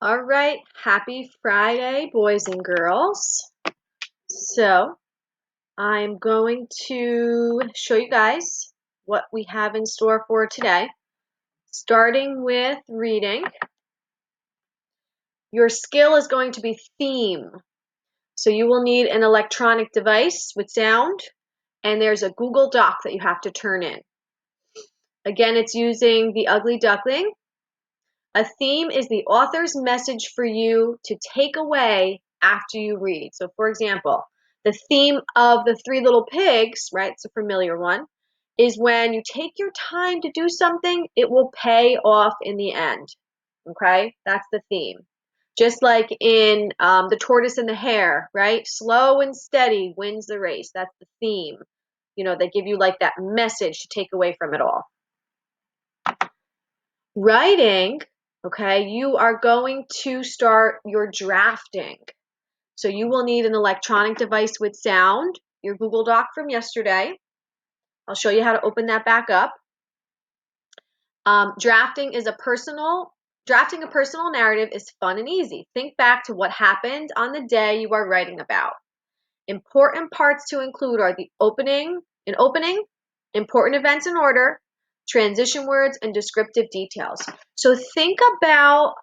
All right, happy Friday, boys and girls. So, I'm going to show you guys what we have in store for today. Starting with reading. Your skill is going to be theme. So, you will need an electronic device with sound, and there's a Google Doc that you have to turn in. Again, it's using The Ugly Duckling. A theme is the author's message for you to take away after you read. So, for example, the theme of The Three Little Pigs, right, it's a familiar one, is when you take your time to do something, it will pay off in the end. Okay, that's the theme. Just like in The Tortoise and the Hare, right? Slow and steady wins the race. That's the theme. You know, they give you like that message to take away from it all. Writing, okay, you are going to start your drafting. So you will need an electronic device with sound, your Google Doc from yesterday. I'll show you how to open that back up. Drafting a personal narrative is fun and easy. Think back to what happened on the day you are writing about. Important parts to include are the opening, important events in order, transition words, and descriptive details. So think about,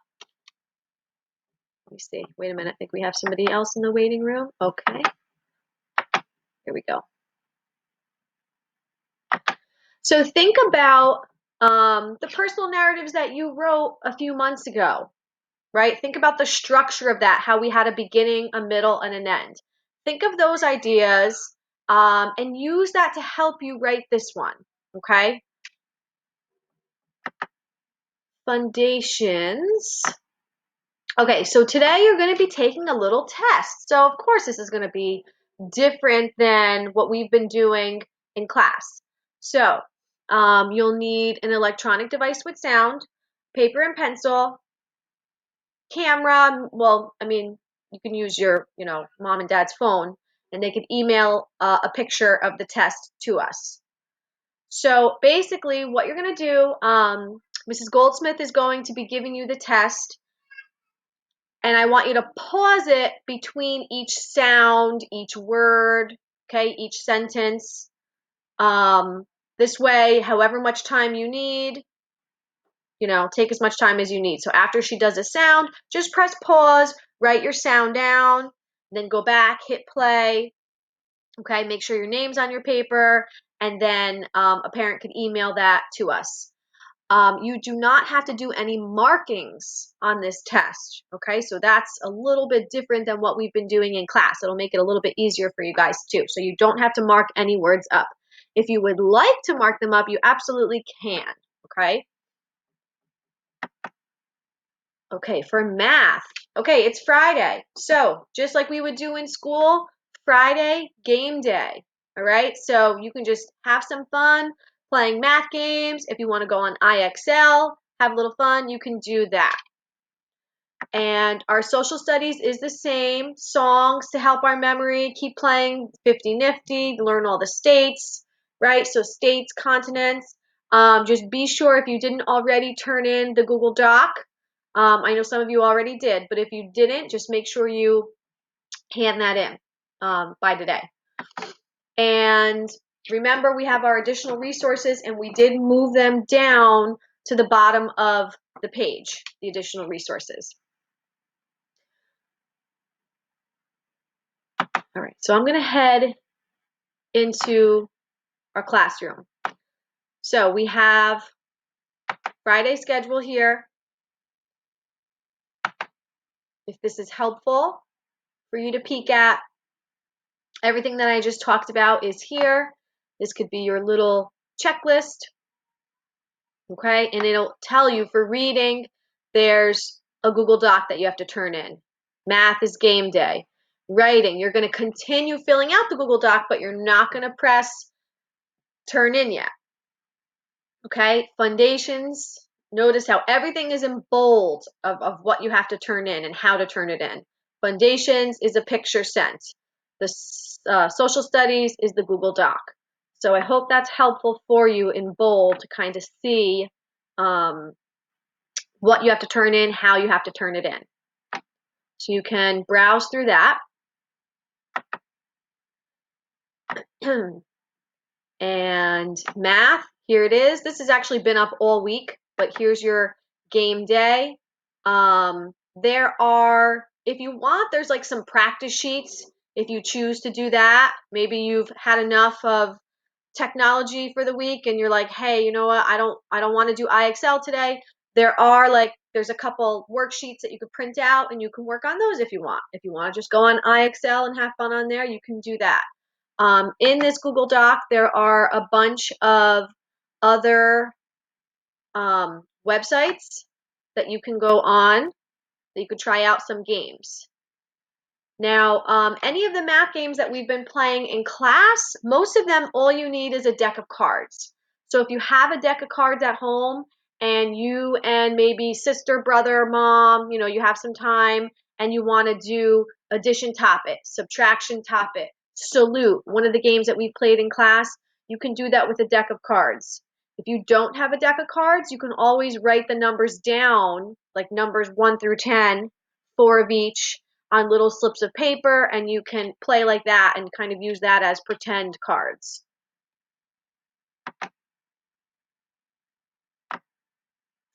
let me see, wait a minute, I think we have somebody else in the waiting room. Okay, here we go. So think about the personal narratives that you wrote a few months ago, right? Think about the structure of that, how we had a beginning, a middle, and an end. Think of those ideas and use that to help you write this one, okay? Foundations. Okay, so today you're going to be taking a little test. So of course this is going to be different than what we've been doing in class. So you'll need an electronic device with sound, paper and pencil, camera. Well, I mean, you can use your, mom and dad's phone, and they can email a picture of the test to us. So basically what you're going to do, Mrs. Goldsmith is going to be giving you the test, and I want you to pause it between each sound, each word, okay, each sentence. This way, however much time you need, take as much time as you need. So after she does a sound, just press pause, write your sound down, then go back, hit play. Okay, make sure your name's on your paper, and then a parent can email that to us. You do not have to do any markings on this test, okay? So that's a little bit different than what we've been doing in class. It'll make it a little bit easier for you guys too. So you don't have to mark any words up. If you would like to mark them up, you absolutely can, okay? Okay, for math. Okay, it's Friday. So just like we would do in school, Friday, game day. All right, so you can just have some fun playing math games. If you want to go on IXL, have a little fun, you can do that. And our social studies is the same. Songs to help our memory. Keep playing 50 Nifty, learn all the states, right? So states, continents. Just be sure if you didn't already turn in the Google Doc. I know some of you already did, but if you didn't, just make sure you hand that in by today. And remember, we have our additional resources, and we did move them down to the bottom of the page, the additional resources. All right, so I'm going to head into our classroom. So we have Friday schedule here. If this is helpful for you to peek at, everything that I just talked about is here. This could be your little checklist, okay? And it'll tell you for reading, there's a Google Doc that you have to turn in. Math is game day. Writing, you're going to continue filling out the Google Doc, but you're not going to press turn in yet. Okay, foundations. Notice how everything is in bold of what you have to turn in and how to turn it in. Foundations is a picture sent. The social studies is the Google Doc. So I hope that's helpful for you in bold to kind of see what you have to turn in, how you have to turn it in. So you can browse through that. And math, here it is. This has actually been up all week, but here's your game day. There are, if you want, there's like some practice sheets if you choose to do that. Maybe you've had enough of technology for the week and you're like, hey, you know what, I don't want to do IXL today. There's a couple worksheets that you could print out and you can work on those if you want. If you want to just go on IXL and have fun on there, you can do that. In this Google Doc, there are a bunch of other websites that you can go on, that you could try out some games. Now, any of the math games that we've been playing in class, most of them, all you need is a deck of cards. So if you have a deck of cards at home and you and maybe sister, brother, mom, you have some time and you want to do addition top it, subtraction top it, salute, one of the games that we've played in class, you can do that with a deck of cards. If you don't have a deck of cards, you can always write the numbers down, like numbers 1 through 10, 4 of each, on little slips of paper, and you can play like that and kind of use that as pretend cards.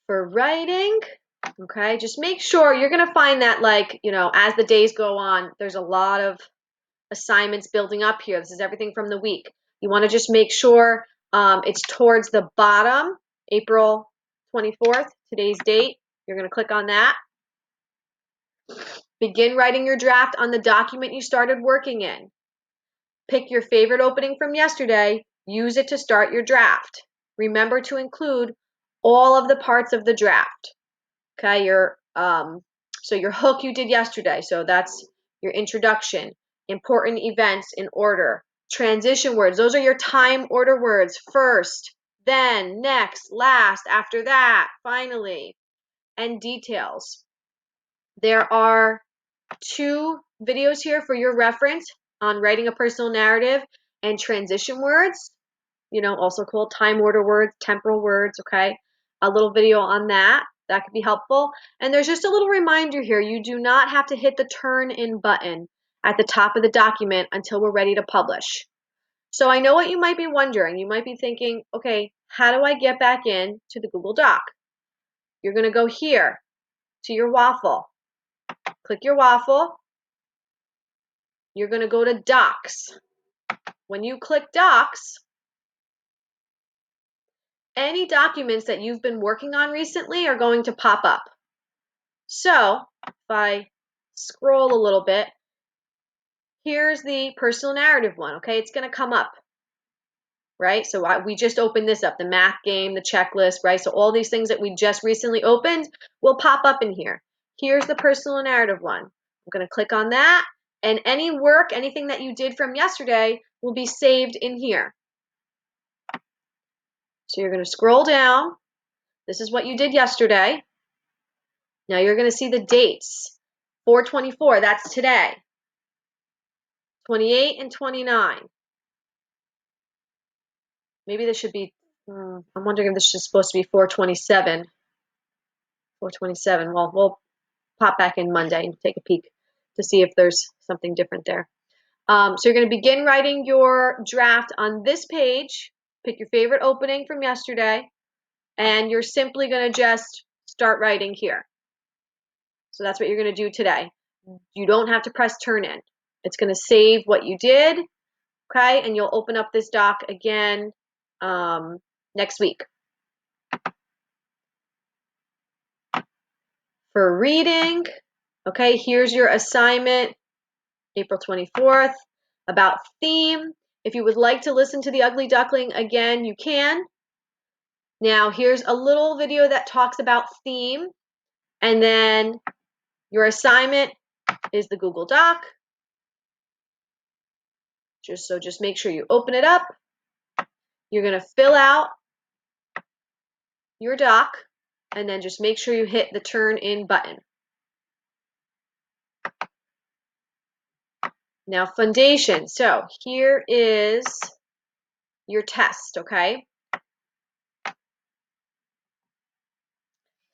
For writing, okay, just make sure you're going to find that, like, as the days go on, there's a lot of assignments building up here. This is everything from the week. You want to just make sure it's towards the bottom, April 24th, today's date. You're going to click on that. Begin writing your draft on the document you started working in. Pick your favorite opening from yesterday. Use it to start your draft. Remember to include all of the parts of the draft. Okay, so your hook you did yesterday. So that's your introduction, important events in order, transition words. Those are your time order words. First, then, next, last, after that, finally, and details. There are 2 videos here for your reference on writing a personal narrative and transition words, also called time order words, temporal words, okay? A little video on that. That could be helpful. And there's just a little reminder here. You do not have to hit the turn in button at the top of the document until we're ready to publish. So I know what you might be wondering. You might be thinking, okay, how do I get back in to the Google Doc? You're going to go here to your waffle. Click your waffle. You're going to go to Docs. When you click Docs, any documents that you've been working on recently are going to pop up. So if I scroll a little bit, here's the personal narrative one, okay? It's going to come up, right? So we just opened this up, the math game, the checklist, right? So all these things that we just recently opened will pop up in here. Here's the personal narrative one. I'm going to click on that, and any work, anything that you did from yesterday will be saved in here. So you're going to scroll down. This is what you did yesterday. Now you're going to see the dates. 4/24, that's today. 28 and 29. Maybe this should be, I'm wondering if this is supposed to be 4/27. 4/27. Well, we'll pop back in Monday and take a peek to see if there's something different there. So you're going to begin writing your draft on this page. Pick your favorite opening from yesterday, and you're simply going to just start writing here. So that's what you're going to do today. You don't have to press turn in. It's going to save what you did, okay? And you'll open up this doc again next week. For reading, okay, here's your assignment, April 24th, about theme. If you would like to listen to The Ugly Duckling again, you can. Now, here's a little video that talks about theme, and then your assignment is the Google Doc. Just make sure you open it up. You're going to fill out your doc, and then just make sure you hit the turn in button. Now, foundation. So here is your test, okay?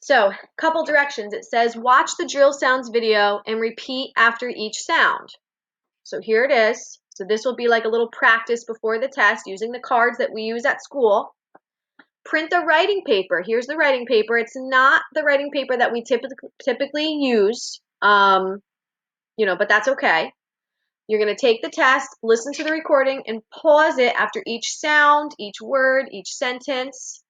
So, couple directions. It says, watch the drill sounds video and repeat after each sound. So here it is. So this will be like a little practice before the test using the cards that we use at school. Print the writing paper. Here's the writing paper. It's not the writing paper that we typically use, but that's okay. You're going to take the test, listen to the recording, and pause it after each sound, each word, each sentence.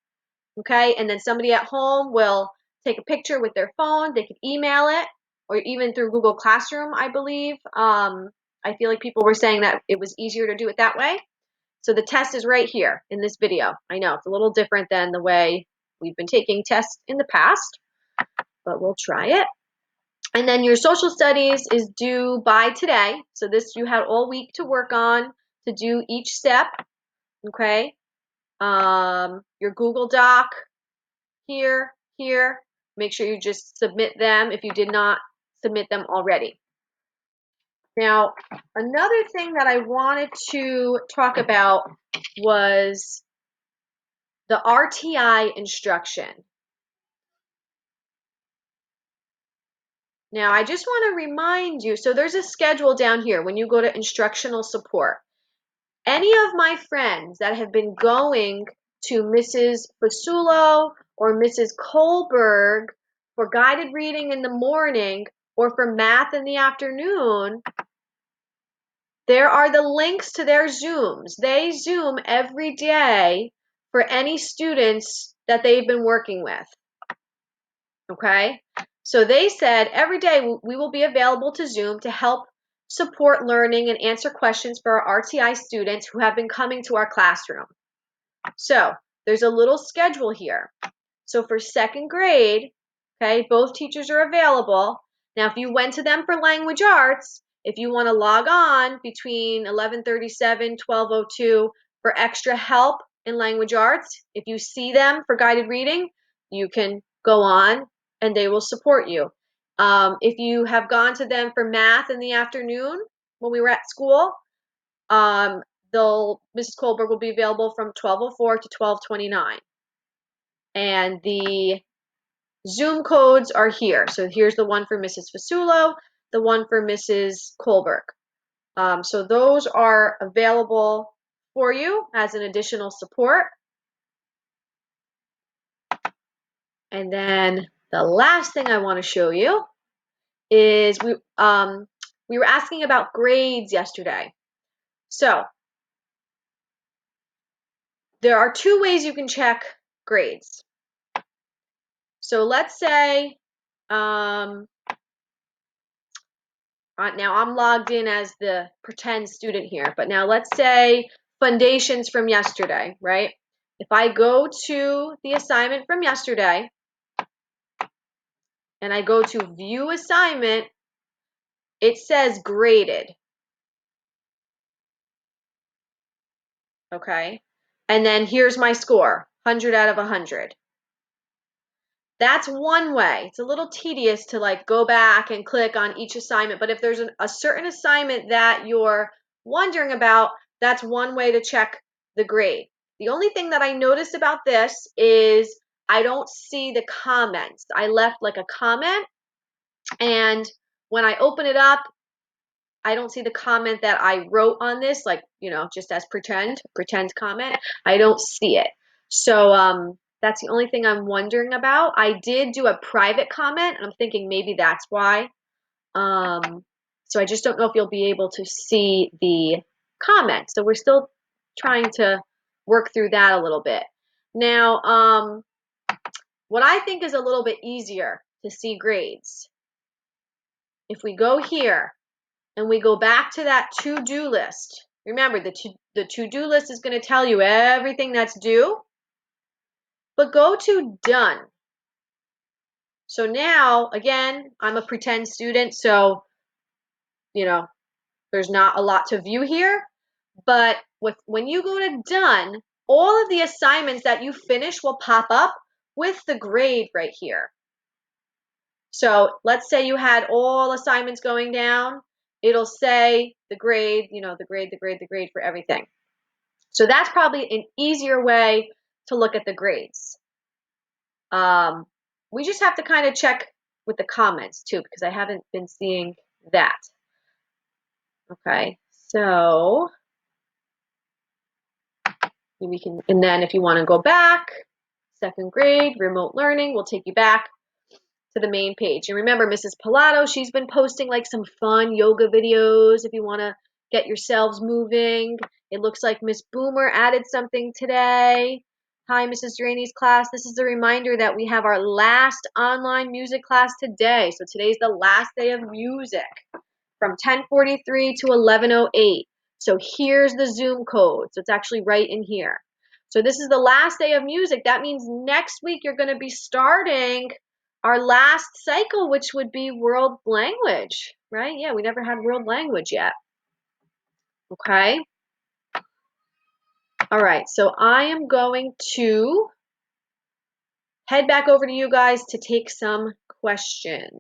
Okay, and then somebody at home will take a picture with their phone. They could email it, or even through Google Classroom, I believe. I feel like people were saying that it was easier to do it that way. So the test is right here in this video. I know it's a little different than the way we've been taking tests in the past, but we'll try it. And then your social studies is due by today. So this you had all week to work on to do each step. Okay. Your Google Doc here. Make sure you just submit them if you did not submit them already. Now, another thing that I wanted to talk about was the RTI instruction. Now, I just want to remind you, so there's a schedule down here when you go to instructional support. Any of my friends that have been going to Mrs. Fasulo or Mrs. Kohlberg for guided reading in the morning or for math in the afternoon, there are the links to their Zooms. They Zoom every day for any students that they've been working with. Okay? So they said every day we will be available to Zoom to help support learning and answer questions for our RTI students who have been coming to our classroom. So there's a little schedule here. So for second grade, okay, both teachers are available. Now, if you went to them for language arts, if you want to log on between 11:37, 12:02 for extra help in language arts, if you see them for guided reading, you can go on and they will support you. If you have gone to them for math in the afternoon when we were at school, Mrs. Kohlberg will be available from 12:04 to 12:29. And the Zoom codes are here. So here's the one for Mrs. Fasulo, the one for Mrs. Kohlberg. So those are available for you as an additional support. And then the last thing I want to show you is we were asking about grades yesterday. So there are two ways you can check grades. So let's say now I'm logged in as the pretend student here, but now let's say foundations from yesterday, right? If I go to the assignment from yesterday and I go to view assignment, it says graded. Okay. And then here's my score, 100 out of 100. That's one way. It's a little tedious to like go back and click on each assignment, but if there's a certain assignment that you're wondering about, that's one way to check the grade. The only thing that I noticed about this is I don't see the comments. I left like a comment, and when I open it up, I don't see the comment that I wrote on this, like, just as pretend comment. I don't see it. So that's the only thing I'm wondering about. I did do a private comment, and I'm thinking maybe that's why. So I just don't know if you'll be able to see the comment. So we're still trying to work through that a little bit. Now, what I think is a little bit easier to see grades, if we go here, and we go back to that to-do list. Remember, the to-do list is going to tell you everything that's due, but go to done. So now, again, I'm a pretend student, so, there's not a lot to view here, but when you go to done, all of the assignments that you finish will pop up with the grade right here. So let's say you had all assignments going down. It'll say the grade, the grade for everything. So that's probably an easier way to look at the grades. we just have to kind of check with the comments too, because I haven't been seeing that. Okay, so we can, and then if you want to go back, second grade, remote learning, we'll take you back to the main page. And remember, Mrs. Pilato, she's been posting like some fun yoga videos if you want to get yourselves moving. It looks like Miss Boomer added something today. Hi, Mrs. Duraney's class. This is a reminder that we have our last online music class today. So today's the last day of music from 10:43 to 11:08. So here's the Zoom code. So it's actually right in here. So this is the last day of music. That means next week you're going to be starting our last cycle, which would be world language, right? Yeah, we never had world language yet. Okay. All right, so I am going to head back over to you guys to take some questions.